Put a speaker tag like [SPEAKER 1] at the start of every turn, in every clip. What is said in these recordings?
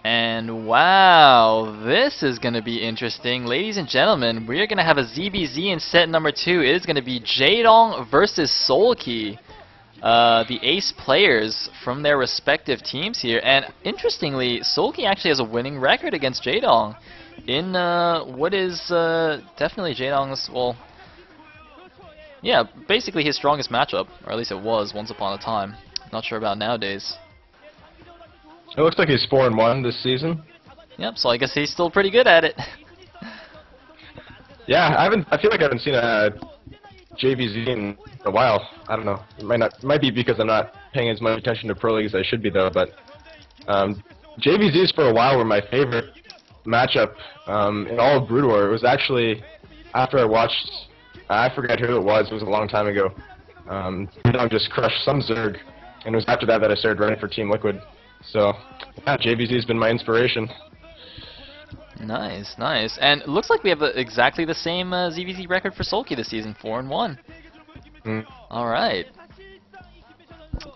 [SPEAKER 1] And wow, this is going to be interesting. Ladies and gentlemen, we are going to have a ZVZ in set number 2. It is going to be Jaedong versus Soulkey. The ace players from their respective teams here. And interestingly, Soulkey actually has a winning record against Jaedong in what is definitely Jaedong's, well, yeah, basically his strongest matchup, or at least it was once upon a time. Not sure about nowadays.
[SPEAKER 2] It looks like he's 4-1 this season.
[SPEAKER 1] Yep, so I guess he's still pretty good at it.
[SPEAKER 2] Yeah, I feel like I haven't seen a JVZ in a while. I don't know. It might be because I'm not paying as much attention to Pro League as I should be though. But JVZs for a while were my favorite matchup in all of Brood War. It was actually after I watched. I forget who it was. It was a long time ago. Jaedong just crushed some Zerg, and it was after that I started running for Team Liquid. So, yeah, JVZ's been my inspiration.
[SPEAKER 1] Nice, nice. And it looks like we have exactly the same ZVZ record for Soulkey this season, 4-1. Alright.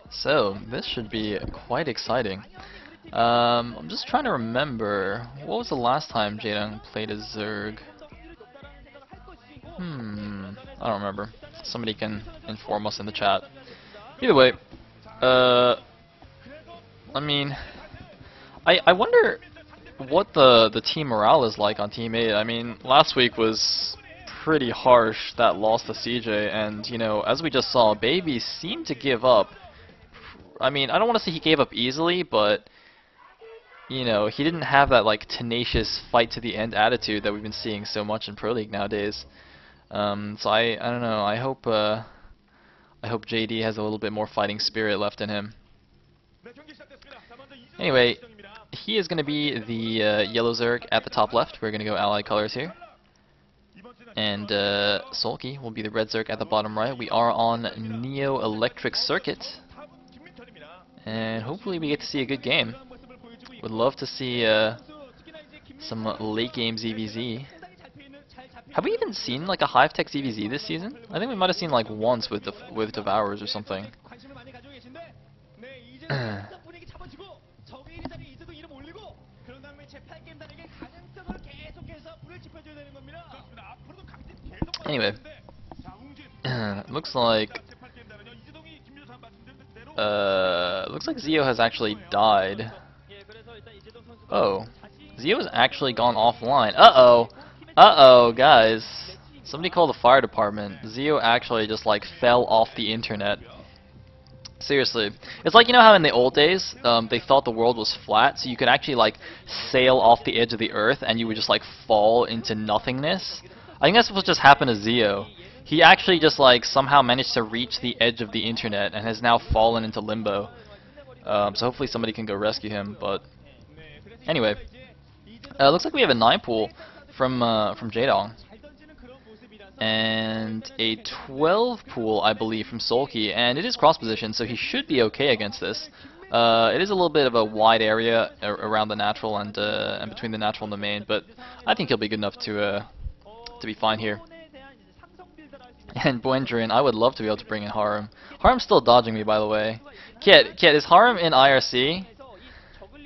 [SPEAKER 1] So, this should be quite exciting. I'm just trying to remember, what was the last time Jaedong played a Zerg? I don't remember. Somebody can inform us in the chat. Either way, I mean, I wonder what the team morale is like on Team 8. I mean, last week was pretty harsh, that loss to CJ, and, you know, as we just saw, Baby seemed to give up. I mean, I don't want to say he gave up easily, but, you know, he didn't have that, like, tenacious fight-to-the-end attitude that we've been seeing so much in Pro League nowadays. So I don't know, I hope JD has a little bit more fighting spirit left in him. Anyway, he is going to be the yellow Zerg at the top left. We're going to go allied colors here. And Soulkey will be the red Zerg at the bottom right. We are on Neo Electric Circuit. And hopefully we get to see a good game. Would love to see some late game ZVZ. Have we even seen like a Hive Tech ZVZ this season? I think we might have seen like once with Devourers or something. Anyway, looks like Zio has actually died. Oh, Zio's actually gone offline. Uh-oh, guys. Somebody call the fire department. Zio actually just like fell off the internet. Seriously. It's like, you know how in the old days, they thought the world was flat, so you could actually like sail off the edge of the earth and you would just like fall into nothingness? I think that's what just happened to Zio. He actually just like somehow managed to reach the edge of the internet and has now fallen into limbo. So hopefully somebody can go rescue him, but anyway. Looks like we have a 9 pool from Jaedong. And a 12 pool, I believe, from Soulkey, and it is cross position, so he should be okay against this. It is a little bit of a wide area around the natural and between the natural and the main, but I think he'll be good enough to be fine here. And Buendrin, I would love to be able to bring in Harem. Harem's still dodging me, by the way. Kit, is Harem in IRC?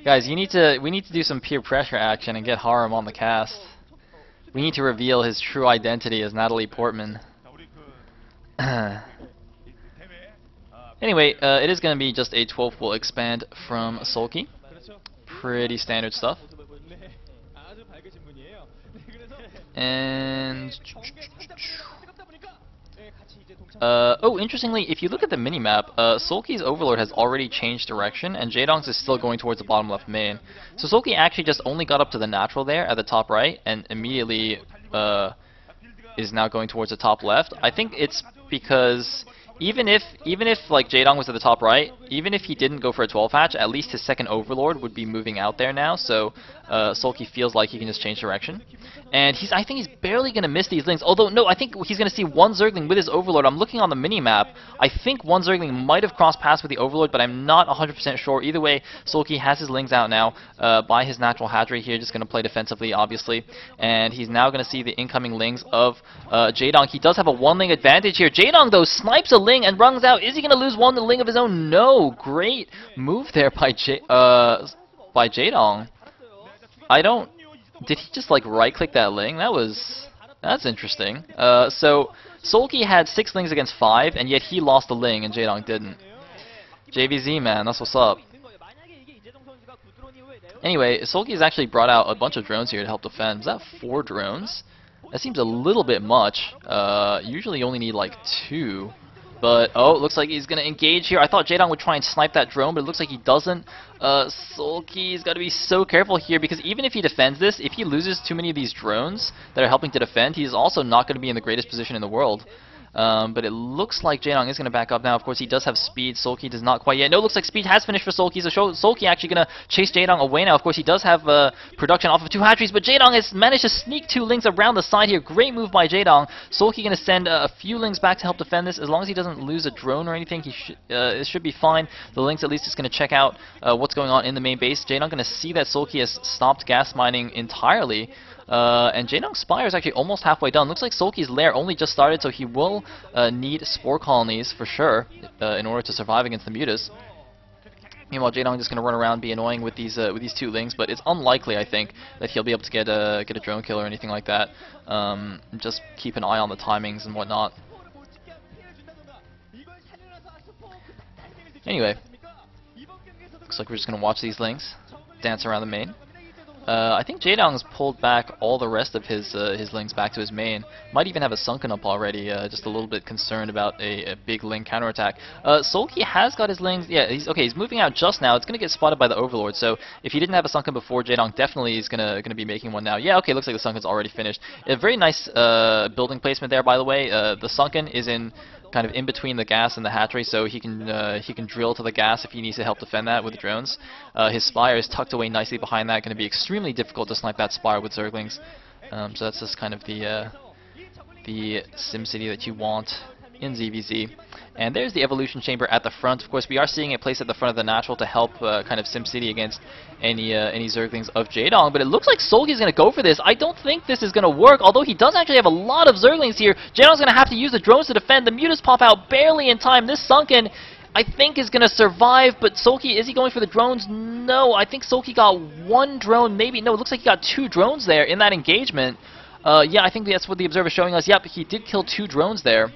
[SPEAKER 1] Guys, we need to do some peer pressure action and get Harem on the cast. We need to reveal his true identity as Natalie Portman. Anyway, it is going to be just a 12 pool expand from Soulkey. Pretty standard stuff. And oh, interestingly, if you look at the minimap, Soulkey's Overlord has already changed direction, and Jaedong's is still going towards the bottom left main. So Soulkey actually just only got up to the natural there at the top right, and immediately is now going towards the top left. I think it's because even if like Jaedong was at the top right, even if he didn't go for a 12 hatch, at least his second Overlord would be moving out there now. So Soulkey feels like he can just change direction. And I think he's barely going to miss these links. Although, no, I think he's going to see one Zergling with his Overlord. I'm looking on the mini-map. I think one Zergling might have crossed paths with the Overlord, but I'm not 100% sure. Either way, Soulkey has his links out now by his natural hatchery here. Just going to play defensively, obviously. And he's now going to see the incoming lings of Jaedong. He does have a one-ling advantage here. Jaedong, though, snipes a ling and runs out. Is he going to lose one ling of his own? No. Great move there by Jaedong. I don't... Did he just like right-click that Ling? That's interesting. So Soulkey had 6 Lings against 5, and yet he lost the Ling and Jaedong didn't. JVZ, man, that's what's up. Anyway, Soulkey's actually brought out a bunch of drones here to help defend. Is that 4 drones? That seems a little bit much. Usually you only need like 2. But, oh, it looks like he's going to engage here. I thought Jaedong would try and snipe that drone, but it looks like he doesn't. Soulkey's got to be so careful here, because even if he defends this, if he loses too many of these drones that are helping to defend, he's also not going to be in the greatest position in the world. But it looks like Jaedong is going to back up now. Of course, he does have speed. Soulkey does not quite yet. No, it looks like speed has finished for Soulkey. So Soulkey actually going to chase Jaedong away now. Of course, he does have production off of 2 hatcheries, but Jaedong has managed to sneak 2 Lings around the side here. Great move by Jaedong. Soulkey going to send a few Lings back to help defend this. As long as he doesn't lose a drone or anything, it should be fine. The Lings at least is going to check out what's going on in the main base. Jaedong going to see that Soulkey has stopped gas mining entirely. And Jaedong's Spire is actually almost halfway done. Looks like Soulkey's lair only just started, so he will need spore colonies for sure in order to survive against the mutas. Meanwhile, Jaedong just going to run around, be annoying with these 2 Lings, but it's unlikely, I think, that he'll be able to get a drone kill or anything like that. Just keep an eye on the timings and whatnot. Anyway, looks like we're just going to watch these Lings dance around the main. I think Jaedong's pulled back all the rest of his Lings back to his main. Might even have a Sunken up already, just a little bit concerned about a big Ling counterattack. Soulkey has got his Lings, yeah, he's moving out just now. It's going to get spotted by the Overlord, so if he didn't have a Sunken before, Jaedong definitely is going to be making one now. Yeah, okay, looks like the Sunken's already finished. A very nice building placement there, by the way. The Sunken is in kind of in between the gas and the hatchery, so he can drill to the gas if he needs to help defend that with the drones. His Spire is tucked away nicely behind that. Going to be extremely difficult to snipe that Spire with Zerglings. So that's just kind of the SimCity that you want in ZVZ. And there's the evolution chamber at the front. Of course, we are seeing it placed at the front of the natural to help kind of SimCity against any Zerglings of Jaedong. But it looks like Soulkey is going to go for this. I don't think this is going to work, although he does actually have a lot of Zerglings here. Jaedong's going to have to use the drones to defend. The mutas pop out barely in time. This Sunken, I think, is going to survive, but Soulkey, is he going for the drones? No, I think Soulkey got 1 drone, maybe. No, it looks like he got 2 drones there in that engagement. Yeah, I think that's what the observer is showing us. Yep, he did kill 2 drones there.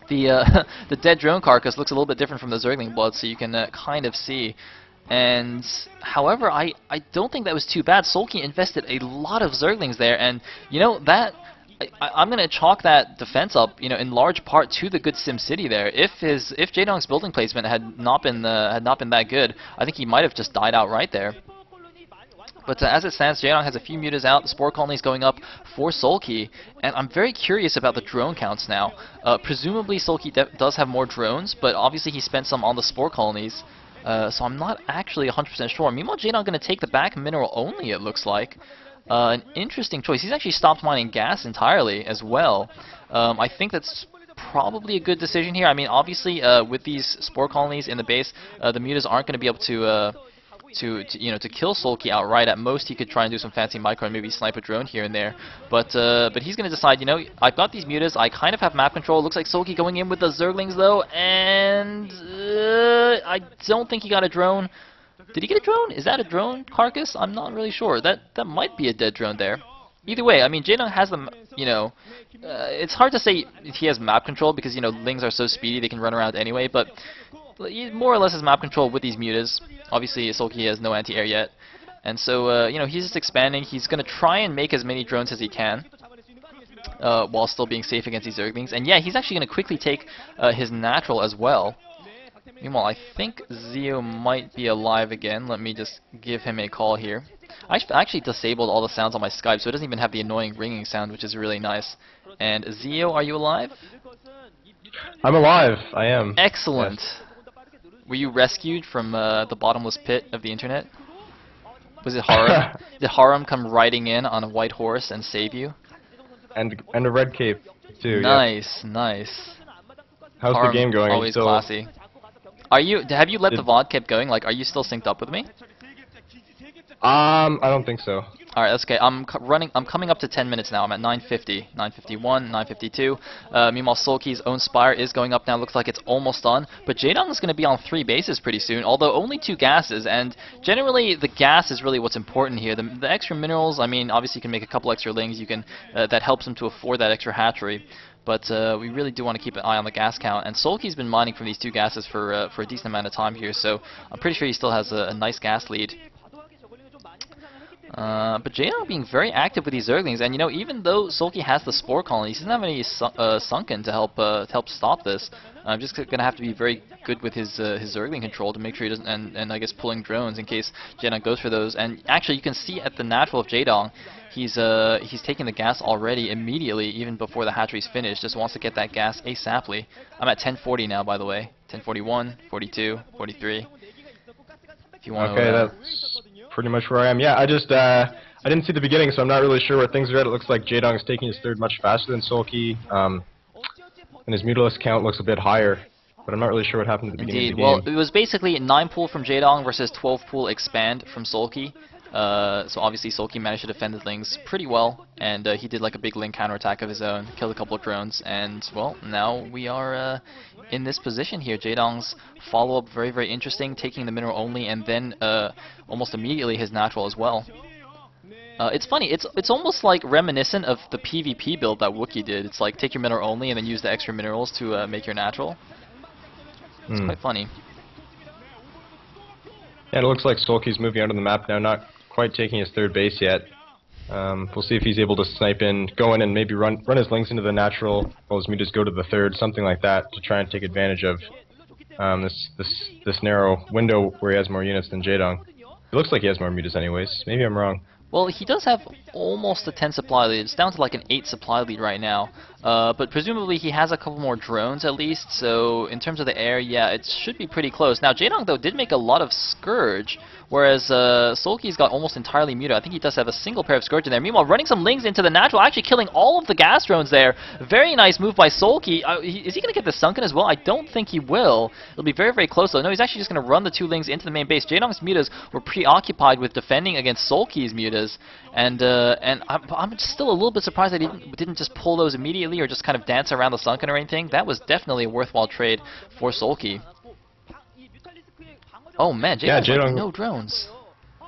[SPEAKER 1] The dead drone carcass looks a little bit different from the Zergling blood, so you can kind of see. And however, I don't think that was too bad. Soulkey invested a lot of Zerglings there, and you know that I'm going to chalk that defense up, you know, in large part to the good SimCity there. If Jaedong's building placement had not been that good, I think he might have just died outright there. But as it stands, Jaedong has a few mutas out, the spore colonies going up for Soulkey, and I'm very curious about the drone counts now. Presumably Soulkey does have more drones, but obviously he spent some on the spore colonies, so I'm not actually 100% sure. Meanwhile, Jaedong going to take the back mineral only, it looks like. An interesting choice. He's actually stopped mining gas entirely as well. I think that's probably a good decision here. I mean, obviously, with these spore colonies in the base, the mutas aren't going to be able to kill Soulkey outright. At most, he could try and do some fancy micro and maybe snipe a drone here and there. But he's going to decide, you know, I've got these mutas. I kind of have map control. Looks like Soulkey going in with the Zerglings though, and I don't think he got a drone. Did he get a drone? Is that a drone carcass? I'm not really sure. That might be a dead drone there. Either way, I mean, Jaedong has them, you know, it's hard to say he has map control because, you know, Lings are so speedy they can run around anyway, but he more or less has map control with these mutas. Obviously, Soulkey has no anti-air yet, and so, you know, he's just expanding. He's going to try and make as many drones as he can, while still being safe against these Zerglings. And yeah, he's actually going to quickly take his natural as well. Meanwhile, I think Zio might be alive again. Let me just give him a call here. I actually disabled all the sounds on my Skype, so it doesn't even have the annoying ringing sound, which is really nice. And Zio, are you alive?
[SPEAKER 2] I'm alive. I am.
[SPEAKER 1] Excellent.
[SPEAKER 2] Yes.
[SPEAKER 1] Were you rescued from the bottomless pit of the internet? Was it Haram? Did Haram come riding in on a white horse and save you?
[SPEAKER 2] And a red cape too.
[SPEAKER 1] Nice,
[SPEAKER 2] yep.
[SPEAKER 1] Nice.
[SPEAKER 2] How's
[SPEAKER 1] Haram,
[SPEAKER 2] the game going?
[SPEAKER 1] Always classy. Have you let the VOD keep going? Like, are you still synced up with me?
[SPEAKER 2] I don't think so.
[SPEAKER 1] Alright, that's okay. I'm coming up to 10 minutes now. I'm at 950, 951, 952. Meanwhile, Soulkey's own Spire is going up now. Looks like it's almost done. But Jaedong is going to be on 3 bases pretty soon, although only 2 gases. And generally, the gas is really what's important here. The extra minerals, I mean, obviously you can make a couple extra lings. You can that helps him to afford that extra hatchery. But we really do want to keep an eye on the gas count. And Soulkey's been mining from these 2 gases for a decent amount of time here. So I'm pretty sure he still has a nice gas lead. But Jaedong being very active with these Zerglings, and you know, even though Soulkey has the Spore Colonies, he doesn't have any Sunken to help stop this. I'm just gonna have to be very good with his Zergling control to make sure he doesn't, and I guess pulling drones in case Jaedong goes for those. And actually, you can see at the natural of Jaedong, he's taking the gas already immediately, even before the hatchery's finished. Just wants to get that gas ASAPly. I'm at 1040 now, by the way. 1041, 42, 43. If you want
[SPEAKER 2] okay, that's pretty much where I am. Yeah, I didn't see the beginning, so I'm not really sure where things are at. It looks like Jaedong is taking his third much faster than Soulkey, and his Mutalisk count looks a bit higher, but I'm not really sure what happened at the beginning of the game.
[SPEAKER 1] Well, it was basically 9 pool from Jaedong versus 12 pool expand from Soulkey. So obviously Soulkey managed to defend his lings pretty well, and he did like a big ling counterattack of his own, killed a couple of drones, and well, now we are in this position here. Jaedong's follow-up very, very interesting, taking the mineral only, and then almost immediately his natural as well. It's funny, it's almost like reminiscent of the PvP build that Wookiee did. It's like take your mineral only and then use the extra minerals to make your natural. It's quite funny.
[SPEAKER 2] Yeah, it looks like Soulkey's moving out on the map now, not quite taking his third base yet. We'll see if he's able to snipe in, go in and maybe run his lings into the natural, while his mutas go to the third, something like that, to try and take advantage of this narrow window where he has more units than Jaedong. It looks like he has more mutas anyways. Maybe I'm wrong.
[SPEAKER 1] Well, he does have almost a 10 supply lead. It's down to like an 8 supply lead right now. But presumably he has a couple more drones at least, so in terms of the air, yeah, it should be pretty close. Now, Jaedong, though, did make a lot of Scourge, whereas Soulkey's got almost entirely muted. I think he does have a single pair of Scourge in there. Meanwhile, running some lings into the natural, actually killing all of the gas drones there. Very nice move by Soulkey. Is he going to get the Sunken as well? I don't think he will. It'll be very, very close, though. No, he's actually just going to run the 2 lings into the main base. Jaedong's mutas were preoccupied with defending against Soulkey's mutas, and I'm still a little bit surprised that he didn't just pull those immediately or just kind of dance around the Sunken or anything. That was definitely a worthwhile trade for Soulkey. Oh man, Jaedong like no drones.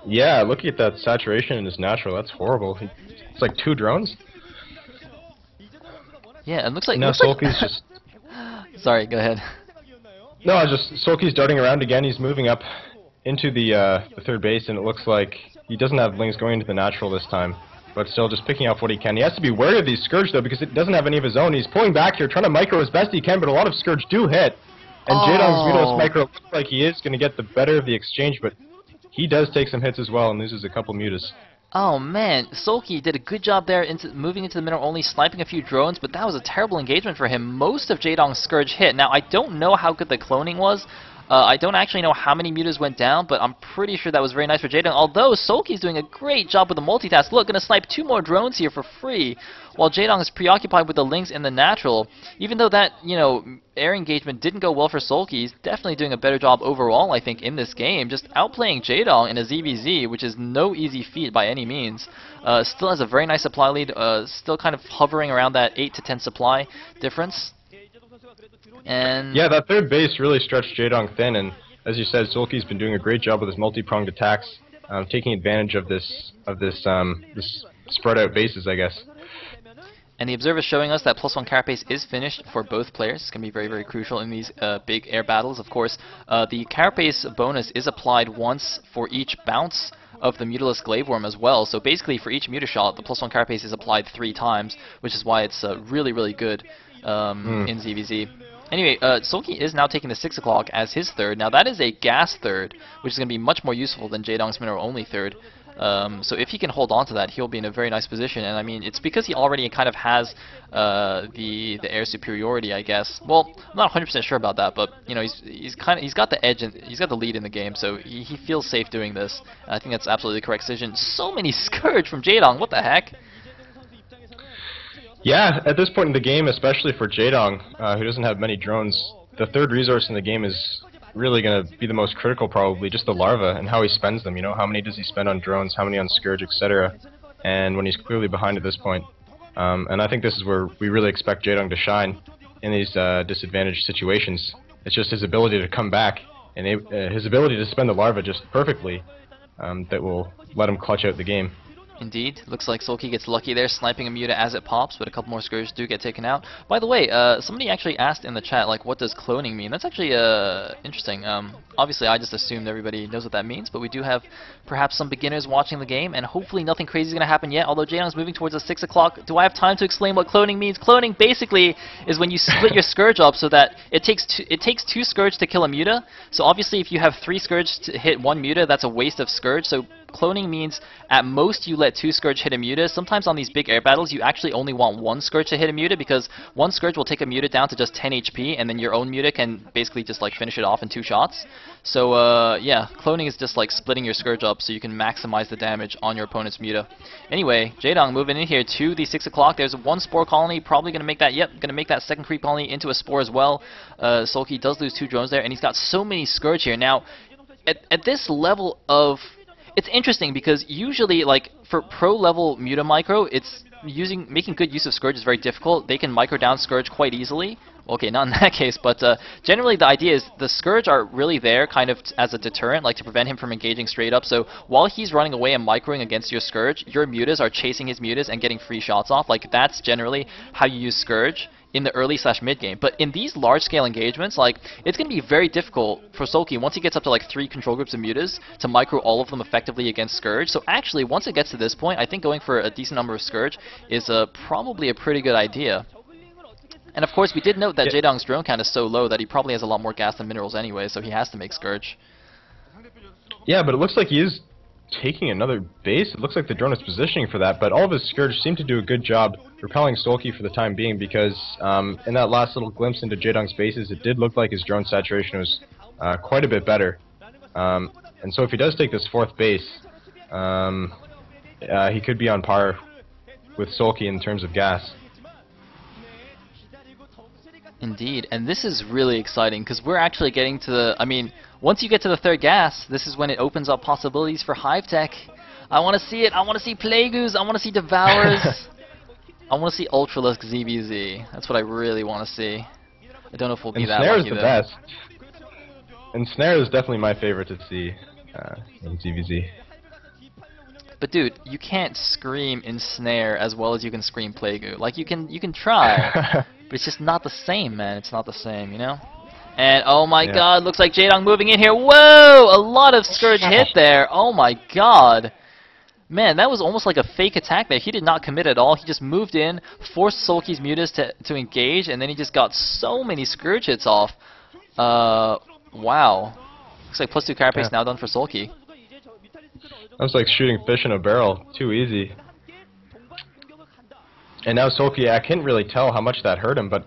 [SPEAKER 2] Yeah, looking at that saturation in his natural, that's horrible. It's like 2 drones.
[SPEAKER 1] Yeah, it looks like.
[SPEAKER 2] Now Soulkey's just.
[SPEAKER 1] Sorry, go ahead.
[SPEAKER 2] No, Soulkey's darting around again. He's moving up into the third base, and it looks like he doesn't have lings going into the natural this time, but still just picking off what he can. He has to be wary of these Scourge, though, because it doesn't have any of his own. He's pulling back here, trying to micro as best he can, but a lot of Scourge do hit. And Jaedong's Mutalisk micro looks like he is going to get the better of the exchange, but he does take some hits as well and loses a couple mutas.
[SPEAKER 1] Oh man, Soulkey did a good job there moving into the middle, only sniping a few drones, but that was a terrible engagement for him. Most of Jaedong's Scourge hit. Now, I don't know how good the cloning was. I don't actually know how many mutas went down, but I'm pretty sure that was very nice for Jaedong. Although Soulkey's doing a great job with the multitask. Look, gonna snipe 2 more drones here for free, while Jaedong is preoccupied with the lings in the natural. Even though that, you know, air engagement didn't go well for Soulkey, he's definitely doing a better job overall, I think, in this game. Just outplaying Jaedong in a ZVZ, which is no easy feat by any means. Still has a very nice supply lead, still kind of hovering around that 8 to 10 supply difference. And
[SPEAKER 2] yeah, that third base really stretched Jaedong thin, and as you said, Soulkey's been doing a great job with his multi-pronged attacks, taking advantage of this spread out bases, I guess.
[SPEAKER 1] And the observer is showing us that +1 carapace is finished for both players. It's going to be very, very crucial in these big air battles. Of course, the carapace bonus is applied once for each bounce of the Mutalisk Glaveworm as well. So basically, for each Mutashot, the +1 carapace is applied 3 times, which is why it's really, really good in ZVZ. Anyway, Soulkey is now taking the 6 o'clock as his third. Now that is a gas third, which is going to be much more useful than Jaedong's mineral only third. So if he can hold on to that, he'll be in a very nice position. And I mean, it's because he already kind of has the air superiority, I guess. Well, I'm not 100% sure about that, but you know, he's got the edge and he's got the lead in the game, so he feels safe doing this. And I think that's absolutely the correct decision. So many Scourge from Jaedong. What the heck?
[SPEAKER 2] Yeah, at this point in the game, especially for Jaedong, who doesn't have many drones, the third resource in the game is really going to be the most critical, probably, just the larva and how he spends them. You know, how many does he spend on drones, how many on Scourge, etc. and when he's clearly behind at this point. And I think this is where we really expect Jaedong to shine in these disadvantaged situations. It's just his ability to come back and his ability to spend the larva just perfectly that will let him clutch out the game.
[SPEAKER 1] Indeed. Looks like Soulkey gets lucky there, sniping a Muta as it pops, but a couple more Scourge do get taken out. By the way, somebody actually asked in the chat, like, what does cloning mean? That's actually interesting. Obviously, I just assumed everybody knows what that means, but we do have perhaps some beginners watching the game, and hopefully nothing crazy is going to happen yet, although Jaedong's moving towards the 6 o'clock. Do I have time to explain what cloning means? Cloning basically is when you split your Scourge up so that it takes 2 Scourge to kill a Muta. So obviously if you have 3 Scourge to hit 1 Muta, that's a waste of Scourge. So cloning means at most you let 2 Scourge hit a Muta. Sometimes on these big air battles you actually only want 1 Scourge to hit a Muta, because 1 Scourge will take a Muta down to just 10 HP, and then your own Muta can basically just like finish it off in 2 shots. So yeah, cloning is just like splitting your Scourge up so you can maximize the damage on your opponent's Muta. Anyway, Jaedong moving in here to the 6 o'clock. There's 1 Spore colony, probably going to make that, going to make that second creep colony into a Spore as well. Soulkey does lose 2 drones there, and he's got so many Scourge here. Now, at this level of... It's interesting because usually, like, for pro-level Muta micro, it's making good use of Scourge is very difficult. They can micro down Scourge quite easily. Okay, not in that case, but generally the idea is the Scourge are really there kind of as a deterrent, like to prevent him from engaging straight up. So while he's running away and microing against your Scourge, your Mutas are chasing his Mutas and getting free shots off. Like, that's generally how you use Scourge in the early/mid game. But in these large-scale engagements, like, it's going to be very difficult for Soulkey once he gets up to like 3 control groups of Mutas to micro all of them effectively against Scourge. So actually, once it gets to this point, I think going for a decent number of Scourge is probably a pretty good idea. And of course, we did note that Jaedong's drone count is so low that he probably has a lot more gas than minerals anyway, so he has to make Scourge.
[SPEAKER 2] Yeah, but it looks like he is taking another base. It looks like the drone is positioning for that, but all of his Scourge seem to do a good job repelling Soulkey for the time being, because in that last little glimpse into Jaedong's bases, it did look like his drone saturation was quite a bit better. And so if he does take this 4th base, he could be on par with Soulkey in terms of gas.
[SPEAKER 1] Indeed, and this is really exciting because we're actually getting to the... I mean, once you get to the 3rd gas, this is when it opens up possibilities for Hive Tech. I want to see it. I want to see Plagueus. I want to see Devours. I want to see Ultralisk ZVZ. That's what I really want to see. I don't know if we'll be that lucky,
[SPEAKER 2] though. Snare is the best. And Snare is definitely my favorite to see in ZVZ.
[SPEAKER 1] But dude, you can't scream in Snare as well as you can scream Plagueus. Like, you can try. But it's just not the same, man. It's not the same, you know? And, oh my god, looks like Jaedong moving in here. Whoa! A lot of Scourge hit there. Oh my god. Man, that was almost like a fake attack there. He did not commit at all. He just moved in, forced Soulkey's Mutas to engage, and then he just got so many Scourge hits off. Wow. Looks like +2 carapace now done for Soulkey.
[SPEAKER 2] That was like shooting fish in a barrel. Too easy. And now Soulkey, I couldn't really tell how much that hurt him, but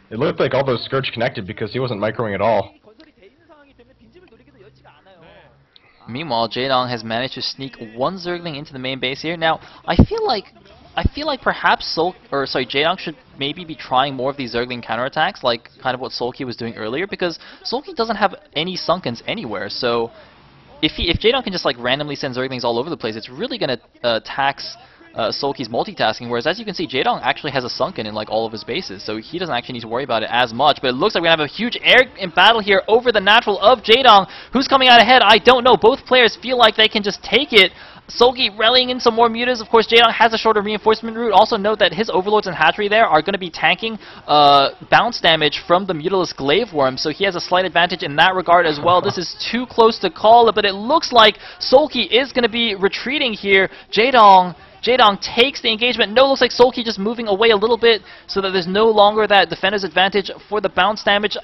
[SPEAKER 2] it looked like all those Scourge connected because he wasn't microing at all.
[SPEAKER 1] Meanwhile, Jaedong has managed to sneak 1 Zergling into the main base here. Now, I feel like perhaps Jaedong should maybe be trying more of these Zergling counterattacks, like kind of what Soulkey was doing earlier, because Soulkey doesn't have any Sunkens anywhere. So if Jaedong can just like randomly send Zerglings all over the place, it's really going to tax Soulkey's multitasking, whereas as you can see, Jaedong actually has a Sunken in like all of his bases, so he doesn't actually need to worry about it as much. But it looks like we're going to have a huge air in battle here over the natural of Jaedong. Who's coming out ahead? I don't know. Both players feel like they can just take it. Soulkey rallying in some more Mutas. Of course, Jaedong has a shorter reinforcement route. Also note that his Overlords and Hatchery there are going to be tanking bounce damage from the Mutalisk Glaive Worm, so he has a slight advantage in that regard as well. This is too close to call it, but it looks like Soulkey is going to be retreating here. Jaedong takes the engagement. No, looks like Soulkey just moving away a little bit so that there's no longer that defender's advantage for the bounce damage.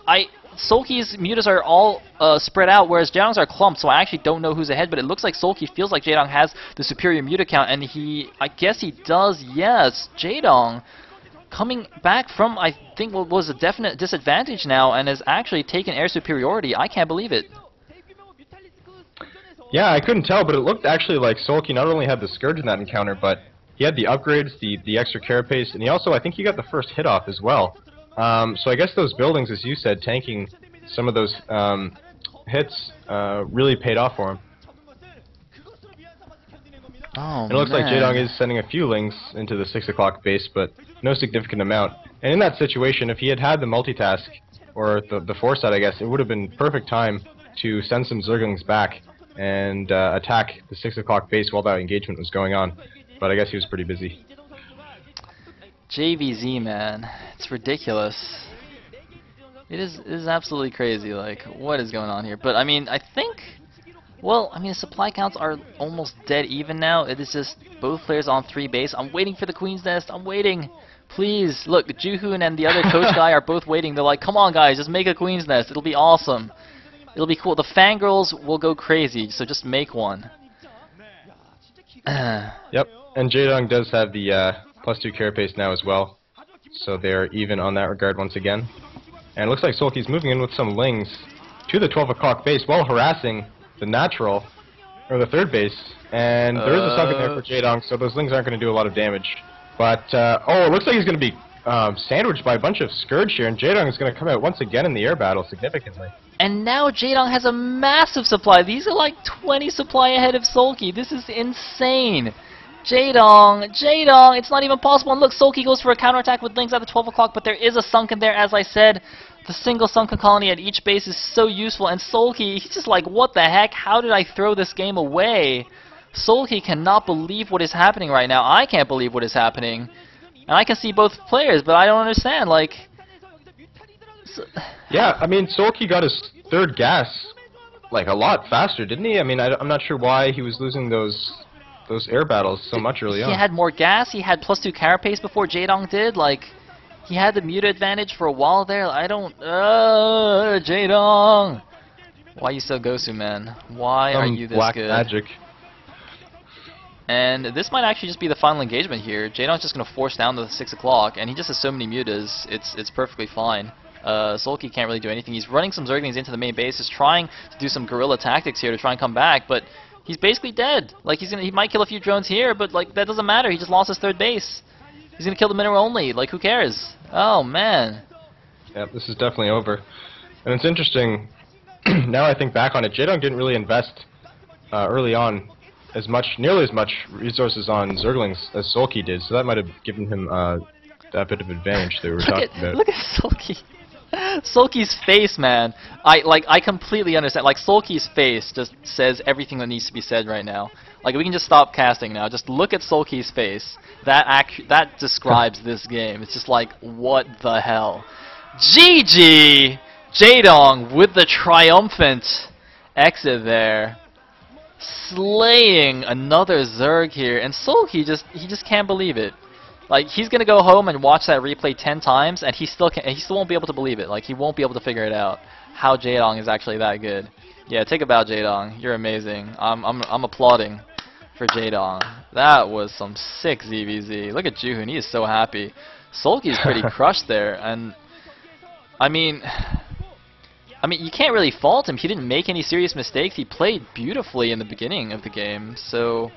[SPEAKER 1] Soulkey's Mutas are all spread out, whereas Jaedong's are clumped, so I actually don't know who's ahead, but it looks like Soulkey feels like Jaedong has the superior Muta count, and I guess he does, yes. Jaedong coming back from, I think, what was a definite disadvantage now, and has actually taken air superiority. I can't believe it.
[SPEAKER 2] Yeah, I couldn't tell, but it looked actually like Soulkey not only had the Scourge in that encounter, but he had the upgrades, the extra carapace, and he also, I think he got the first hit off as well. So I guess those buildings, as you said, tanking some of those hits really paid off for him.
[SPEAKER 1] Oh
[SPEAKER 2] And it looks like Jaedong
[SPEAKER 1] man.
[SPEAKER 2] is sending a few lings into the 6 o'clock base, but no significant amount. And in that situation, if he had had the multitask, or the foresight, I guess, it would have been perfect time to send some Zerglings back and attack the 6 o'clock base while that engagement was going on. But I guess he was pretty busy.
[SPEAKER 1] JVZ, man. It's ridiculous. It is absolutely crazy. Like, what is going on here? But I mean, I think, well, I mean, the supply counts are almost dead even now. It is just both players on 3 base. I'm waiting for the Queen's Nest. I'm waiting. Please, look, Juhoon and the other coach guy are both waiting. They're like, come on, guys, just make a Queen's Nest. It'll be awesome. It'll be cool. The fangirls will go crazy, so just make one.
[SPEAKER 2] Yep, and Jaedong does have the +2 carapace now as well, so they're even on that regard once again. And it looks like Soulkey's moving in with some lings to the 12 o'clock base while harassing the natural, or the 3rd base. And there is a sunken there for Jaedong, so those lings aren't going to do a lot of damage. But, oh, it looks like he's going to be sandwiched by a bunch of Scourge here, and Jaedong is going to come out once again in the air battle significantly.
[SPEAKER 1] And now Jaedong has a massive supply. These are like 20 supply ahead of Soulkey. This is insane. Jaedong, it's not even possible. And look, Soulkey goes for a counterattack with lings at the 12 o'clock, but there is a sunken there, as I said. The single sunken colony at each base is so useful, and Soulkey, he's just like, what the heck? How did I throw this game away? Soulkey cannot believe what is happening right now. I can't believe what is happening. And I can see both players, but I don't understand, like...
[SPEAKER 2] Yeah, I mean, Soulkey got his 3rd gas, like, a lot faster, didn't he? I mean, I'm not sure why he was losing those air battles so much early on.
[SPEAKER 1] He had more gas, he had +2 carapace before Jaedong did, like, he had the muta advantage for a while there. I don't... Jaedong! Why are you so Gosu, man? Why are you this
[SPEAKER 2] black
[SPEAKER 1] good?
[SPEAKER 2] magic.
[SPEAKER 1] And this might actually just be the final engagement here. Jaedong's just going to force down the 6 o'clock, and he just has so many mutas, it's perfectly fine. Soulkey can't really do anything. He's running some Zerglings into the main base, is trying to do some guerrilla tactics here to try and come back, but he's basically dead. Like, he might kill a few drones here, but like that doesn't matter. He just lost his 3rd base. He's gonna kill the mineral only. Like, who cares? Oh man.
[SPEAKER 2] Yeah, this is definitely over. And it's interesting. Now I think back on it, Jaedong didn't really invest early on nearly as much resources on Zerglings as Soulkey did, so that might have given him that bit of advantage that we were talking about.
[SPEAKER 1] Look at Soulkey. Soulkey's face, man. I completely understand. Like, Soulkey's face just says everything that needs to be said right now. Like, we can just stop casting now. Just look at Soulkey's face. That describes this game. It's just like, what the hell? GG! Jaedong with the triumphant exit there. Slaying another Zerg here, and Soulkey he just can't believe it. Like, he's gonna go home and watch that replay 10 times, and he still won't be able to believe it. Like, he won't be able to figure it out how Jaedong is actually that good. Yeah, take a bow, Jaedong. You're amazing. I'm applauding for Jaedong. That was some sick ZVZ. Look at Juhoon. He is so happy. Soulkey's pretty crushed there, and I mean, you can't really fault him. He didn't make any serious mistakes. He played beautifully in the beginning of the game, so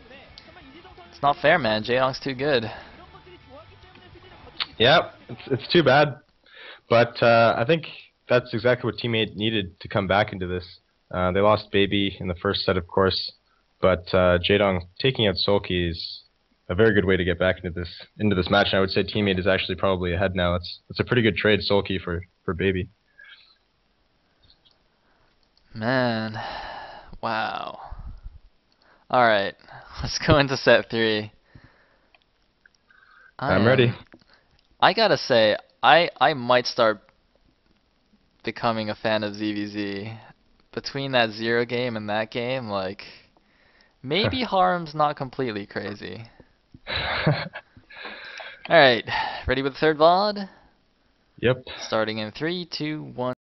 [SPEAKER 1] it's not fair, man. Jaedong's too good.
[SPEAKER 2] Yeah, it's too bad, but I think that's exactly what Teammate needed to come back into this. They lost Baby in the first set, of course, but Jaedong taking out Soulkey is a very good way to get back into this match. And I would say Teammate is actually probably ahead now. It's a pretty good trade, Soulkey for Baby.
[SPEAKER 1] Man, wow. All right, let's go into set 3.
[SPEAKER 2] I'm ready.
[SPEAKER 1] I gotta say, I might start becoming a fan of ZVZ. Between that 0 game and that game, like, maybe Harm's not completely crazy. Alright, ready with the 3rd VOD?
[SPEAKER 2] Yep.
[SPEAKER 1] Starting in 3, 2, 1.